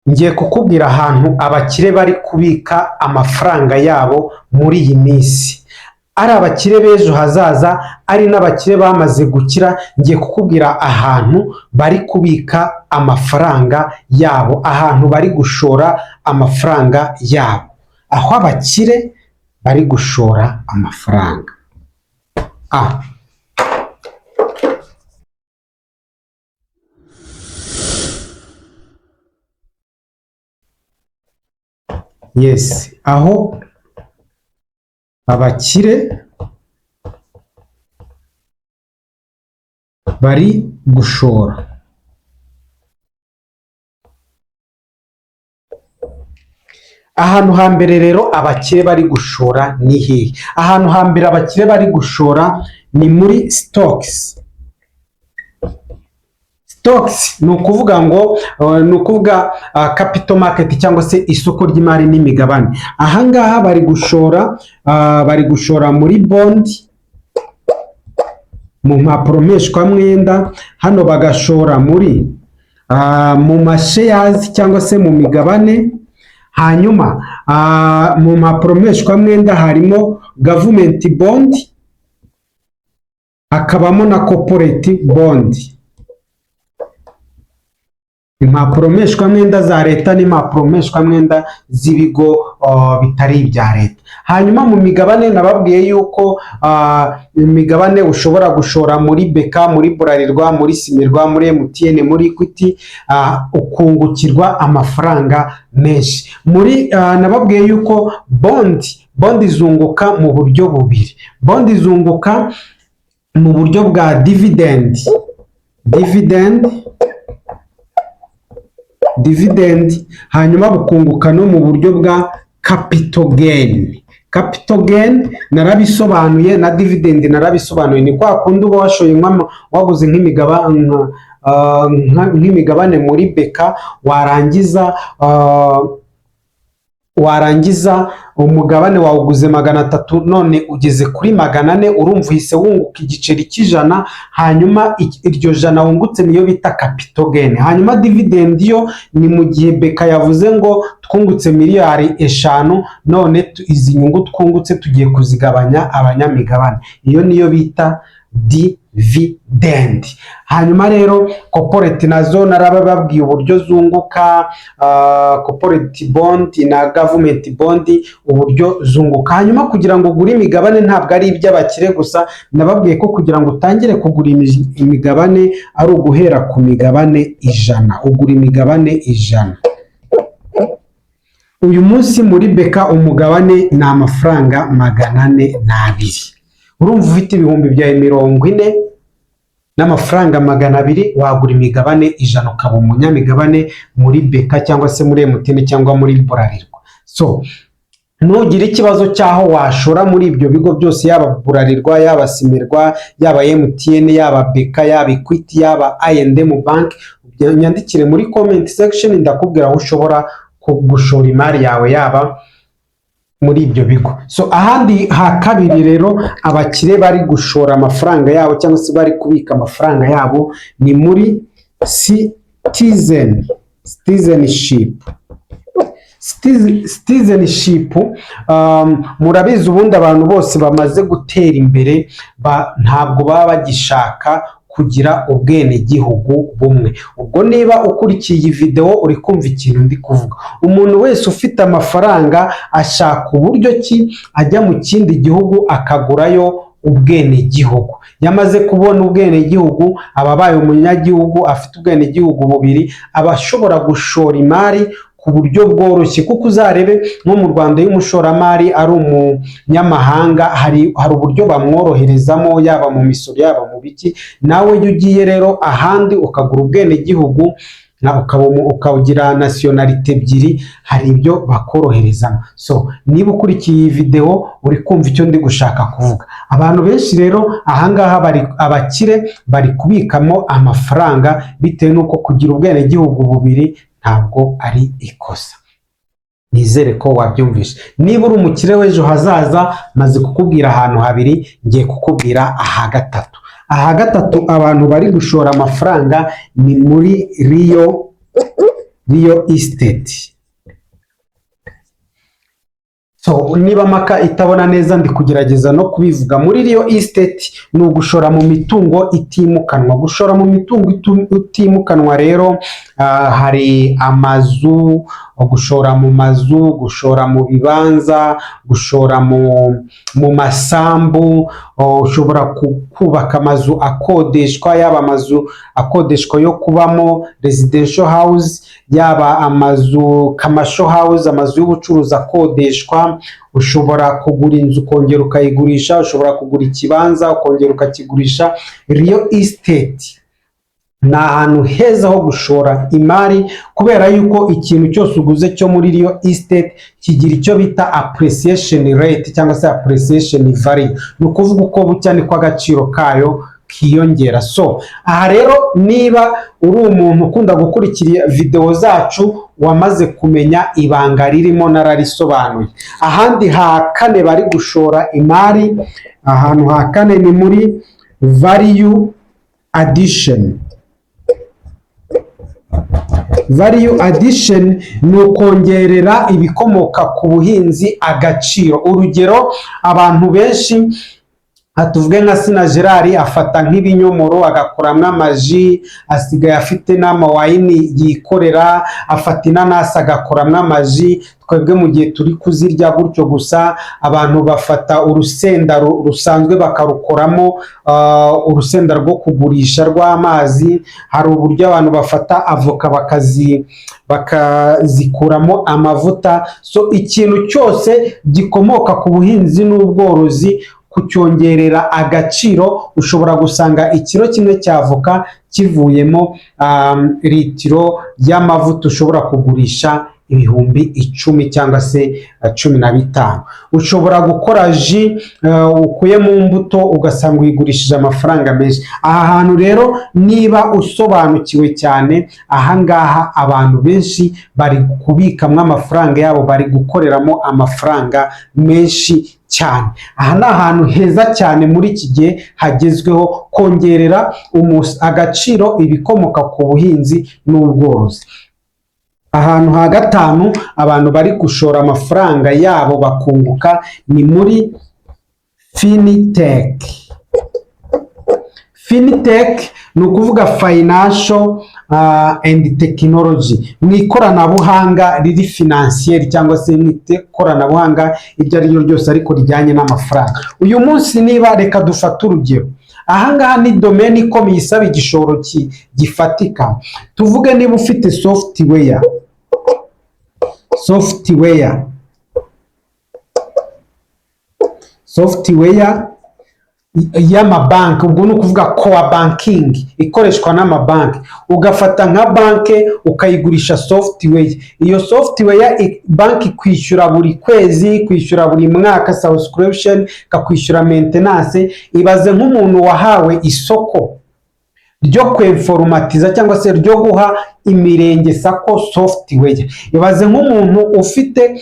ngiye kukubwira ahantu abakire bari kubika amafaranga yabo muri iyi minsi, ari abakire b'ejo hazaza, ari n'abakire bamaze gukira. Ngiye kukubwira ahantu bari kubika amafaranga yabo, ahantu bari gushora amafaranga yabo, aho abakire bari gushora amafaranga. Yes, aho abakire bari gushora. Ahantu hambere rero abakire bari gushora ni hehe? Ahantu hambere abakire bari gushora ni muri stocks. Stocks ni ukuvuga ngo capital market cyangwa se isoko ry'imari n'imigabane. Ahangaha bari gushora muri bond, mu mpapuro mpeshwamwenda, hano bagashora mu mashares cyangwa se mu migabane. Hanyuma mu mpapuro mpeshwamwenda harimo government bond, hakabamo na corporate bond. Impapuro mpeshwamwenda za leta n'impapuro mpeshwamwenda z'ibigo bitari ibya leta. Hanyuma mu migabane nababwiye yuko imigabane ushobora gushora muri Beka, muri Bralirwa, muri Simirwa, muri MTN, muri Equity, ukungukirwa amafaranga menshi. Nababwiye yuko bond izunguka mu buryo bubiri. Bond izunguka mu buryo bwa dividend, hanyuma bukunguka no mu buryo bwa capital gain. Capital gain narabisobanuye, na dividend narabisobanuye. Ni kwa kundi uba washoye waguze nk'imigabane muri Beka, warangiza umugabane wawuguze 300, none ugeze kuri 400, urumva uhise wunguka igiceri cy'ijana. Hanyuma iryo jana wungutse niyo bita capital gain. Hanyuma dividend yo ni mu gihe Beka yavuze ngo twungutse miliyari 5, none izi nyungu twungutse tugiye kuzigabanya abanyamigabane, iyo niyo bita dividend. Hanyuma rero corporate nazo narababwiye uburyo zunguka, corporate bond na government bond uburyo zunguka. Hanyuma kugira ngo ugure imigabane ntabwo ari iby'abakire gusa, nababwiye ko kugira ngo utangire kugura imigabane ari uguhera ku migabane 100. Ugura imigabane 100. Uyu munsi muri Beka umugabane ni amafaranga 402. Urumva ufite ibihumbi byawe 40 n'amafaranga 200, wagura imigabane 100 ukaba umunyamigabane muri Beka cyangwa se muri MTN cyangwa muri Bralirwa. So nugira ikibazo cyaho washora muri ibyo bigo byose, yaba Bralirwa, yaba Simirwa, yaba MTN, yaba Beka, yaba Equity, yaba I&M Bank, nyandikire muri comment section, ndakubwira aho ushobora gushora imari yawe yaba muri ibyo bigo. So ahandi ha kabiri rero abakire bari gushora amafaranga yabo cyangwa se bari kubika amafaranga yabo ni muri citizenship. Murabizi ubundi abantu bose bamaze gutera imbere ntabwo baba bagishaka kugira ubwenegihugu bumwe. Ubwo niba ukurikiye iyi video uri kumva ikintu ndi kuvuga, umuntu wese ufite amafaranga ashaka uburyo ki ajya mu kindi gihugu akagurayo ubwenegihugu. Yamaze kubona ubwenegihugu, ababaye umunyagihugu, afite ubwenegihugu bubiri, aba ashobora gushora imari ku buryo bworoshye. Kuko uzarebe nko mu Rwanda y'umushoramari ari umunyamahanga, hari uburyo bamworoherezamo, yaba mu misoro yaba mu biki. Nawe iyo ugiye rero ahandi ukagura ubwenegihugu ukawugira nationalite ebyiri, hari ibyo bakoroherezamo. So niba ukurikiye iyi video uri kumva icyo ndi gushaka kuvuga. Abantu benshi rero ahangaha abakire bari kubikamo amafaranga bitewe n'uko kugira ubwenegihugu bubiri ntabwo ari ikosa. Nizere ko wabyumvishe. Niba uri umukire w'ejo hazaza, maze kukubwira ahantu habiri, ngiye kukubwira aha gatatu. Aha gatatu abantu bari gushora amafaranga ni muri real estate. So niba maka itabona neza ndi kugerageza no kubivuga. Muri real estate ni ugushora mu mitungo itimukanwa. Gushora mu mitungo itimukanwa rero hari amazu, gushora mu mazu, gushora mu bibanza, gushora mu masambu, ushobora kubaka amazu akodeshwa, yaba amazu akodeshwa yo kubamo residential house, yaba amazu commercial house, amazu y'ubucuruzi akodeshwa. Ushobora kugura inzu ukongera ukayigurisha, ushobora kugura ikibanza ukongera ukakigurisha. Real estate ni ahantu heza ho gushora imari, kubera yuko ikintu cyose uguze cyo muri real estate kigira icyo bita appreciation rate cyangwa se appreciation value. Ni ukuvuga uko bucya niko agaciro kayo kiyongera. So aha rero niba uri umuntu ukunda gukurikira video zacu, wamaze kumenya ibanga ririmo nararisobanuye. Ahandi ha kane bari gushora imari, ahantu ha kane ni muri value addition. Value addition ni ukongerera ibikomoka ku buhinzi agaciro. Urugero, abantu benshi tuvuge nka Sina Gerard afata nk'ibinyomoro agakoramo amaji, asigaye afite n'amawayini yikorera, afata inanasi agakoramo amaji. Twebwe mu gihe turi kuzirya gutyo gusa, abantu bafata urusenda rusanzwe bakarukoramo urusenda rwo kugurisha rw'amazi. Hari uburyo abantu bafata avoka bakazikuramo amavuta. So ikintu cyose gikomoka ku buhinzi n'ubworozi, kucyongerera agaciro, ushobora gusanga ikiro kimwe cy'avoka kivuyemo litiro y'amavuta ushobora kugurisha ibihumbi 10 cyangwa se 15. Ushobora gukora ji ukuye mu mbuto ugasanga uyigurishije amafaranga menshi. Aha hantu rero niba usobanukiwe cyane, ahangaha abantu benshi bari kubikamwa amafaranga yabo, bari gukoreramo amafaranga menshi cyane. Aha ni ahantu heza cyane muri iki gihe hagezweho kongerera agaciro ibikomoka ku buhinzi n'ubworozi. Ahantu ha gatanu abantu bari gushora amafaranga yabo bakunguka ni muri fintech. Fintech ni ukuvuga financial and technology, mu ikoranabuhanga riri financier cyangwa se mu ikoranabuhanga iryo ari ryo ryose ariko rijyanye n'amafaranga. Uyu munsi niba reka dufate urugero, ahangaha ni domaine ikomeye isaba igishoro gifatika. Tuvuge niba ufite software y'amabanki, ubwo ni ukuvuga core banking ikoreshwa n'amabanki. Ugafata nka banki ukayigurisha software. Iyo software banki kwishyura buri kwezi, kwishyura buri mwaka subscription, kakwishyura maintenance. Ibaze nk'umuntu wahawe isoko ryo kwinformatiza cyangwa se ryo guha imirenge sako software. Ibaze nk'umuntu ufite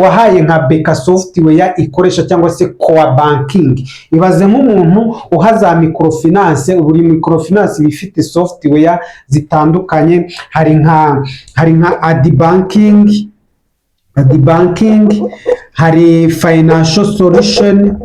wahaye nka beka software ikoresha cyangwa se core banking. Ibaze nk'umuntu uhaza microfinance, buri microfinance bifite software zitandukanye. Hari nka ad banking, hari financial solution,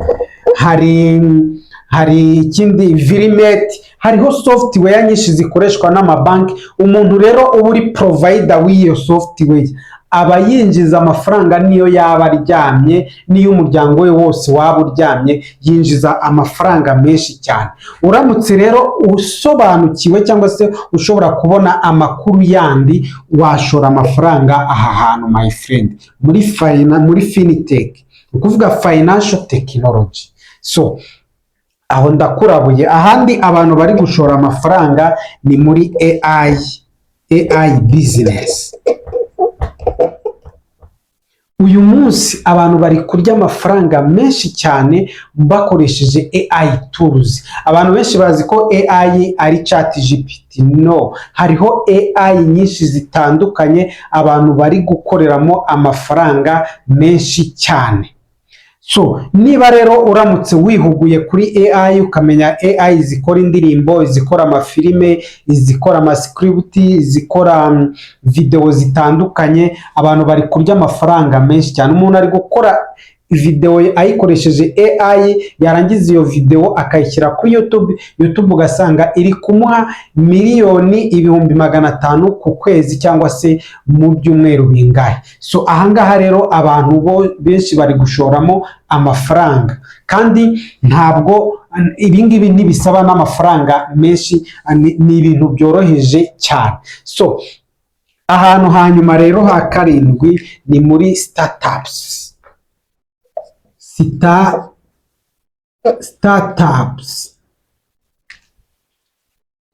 hari ikindi Virimet. Hariho software nyinshi zikoreshwa n'amabanki. Umuntu rero uba uri provider w'iyo software aba yinjiza amafaranga, niyo yaba aryamye, niyo umuryango we wose waba uryamye, yinjiza amafaranga menshi cyane. Uramutse rero usobanukiwe cyangwa se ushobora kubona amakuru yandi, washora amafaranga aha hantu my friend, muri fintech, ukuvuga financial technology. So aho ndakurabuye. Ahandi abantu bari gushora amafaranga ni muri AI business. Uyu munsi abantu bari kurya amafaranga menshi cyane bakoresheje AI tools. Abantu benshi bazi ko AI ari ChatGPT. No, hariho AI nyinshi zitandukanye abantu bari gukoreramo amafaranga menshi cyane. So niba rero uramutse wihuguye kuri AI ukamenya AI zikora indirimbo, izikora amafilime, izikora amascript, izikora video zitandukanye, abantu bari kurya amafaranga menshi cyane. Umuntu ari gukora video ayikoresheje AI, yarangiza iyo video akayishyira kuri YouTube ugasanga iri kumuha miliyoni ibihumbi 500 ku kwezi cyangwa se mu byumweru bingahe. So ahangaha rero abantu benshi bari gushoramo amafaranga, kandi ntabwo ibingibi ntibisaba n'amafaranga menshi, ni ibintu byoroheje cyane. So ahantu hanyuma rero ha karindwi ni muri startups. Startups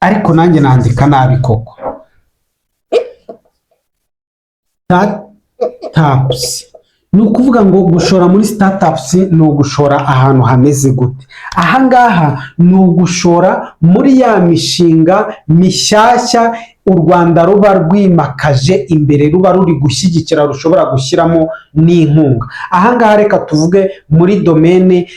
ariko nanjye nandika nabi koko. Startups ni ukuvuga ngo gushora muri startups ni ugushora ahantu hameze gute? Ahangaha ni ugushora muri ya mishinga mishyashya u Rwanda ruba rwimakaje imbere, ruba ruri gushyigikira, rushobora gushyiramo n'inkunga. Ahangaha reka tuvuge muri domene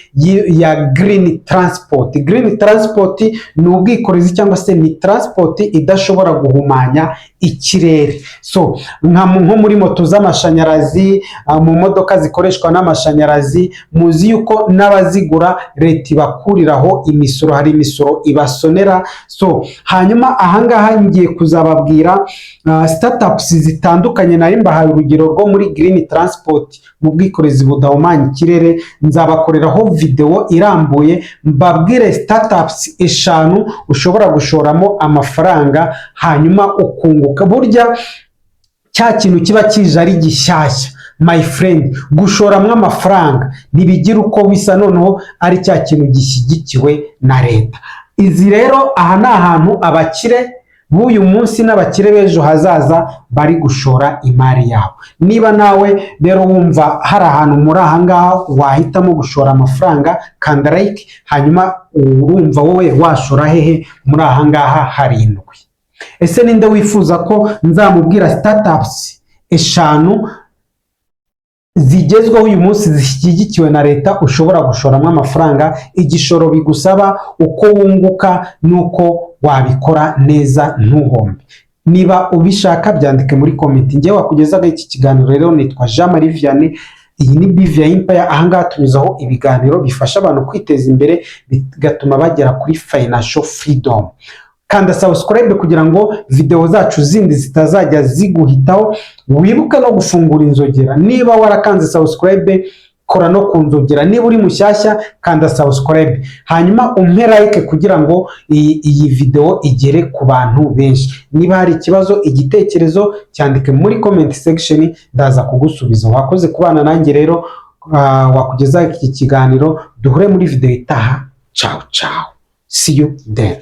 ya green transport. Green transport ni ubwikorezi cyangwa se ni transport idashobora guhumanya ikirere. So nko muri moto z'amashanyarazi, mu modoka zikoreshwa n'amashanyarazi, muzi yuko n'abazigura leta ibakuriraho imisoro, hari imisoro ibasonera. So hanyuma ahangaha ngiye kuzababwira startups zitandukanye, nari mbahaye urugero rwo muri green transport, mu bwikorezi budahumanya ikirere. Nzabakoreraho video irambuye mbabwire startups 5 ushobora gushoramo amafaranga hanyuma ukunguka. Burya cya kintu kiba kije ari gishyashya, my friend, gushoramo amafaranga ntibigira uko bisa, noneho ari cya kintu gishyigikiwe na leta. Izi rero aha ni ahantu abakire b'uyu munsi n'abakire b'ejo hazaza bari gushora imari yabo. Niba nawe rero wumva hari ahantu muri ahangaha wahitamo gushora amafaranga, kanda like, hanyuma urumva wowe washora hehe muri ahangaha harindwi. Ese ninde wifuza ko nzamubwira startups 5 zigezweho uyu munsi zishyigikiwe na leta ushobora gushoramo amafaranga? Igishoro bigusaba, uko wunguka nuko wabikora neza ntuhombe. Niba ubishaka byandike muri comment. Ngiye wakugezaga iki kiganiro rero nitwa Jean Marie Vianney, iyi ni BVI Empire. Ahangaha tunyuzaho ibiganiro bifasha abantu kwiteza imbere bigatuma bagera kuri financial freedom. Kanda subscribe kugira ngo video zacu zindi zitazajya ziguhitaho. Wibuke no gufungura inzogera. Niba warakanze subscribe, kora no ku nzogera. Niba uri mushyashya, kanda subscribe, hanyuma umpe like kugira ngo iyi video igere ku bantu benshi. Niba hari ikibazo, igitekerezo, cyandike muri comment section, ndaza kugusubiza. Wakoze kubana nanjye rero, wakugeza iki kiganiro. Duhure muri video itaha. Ciao ciao, see you then.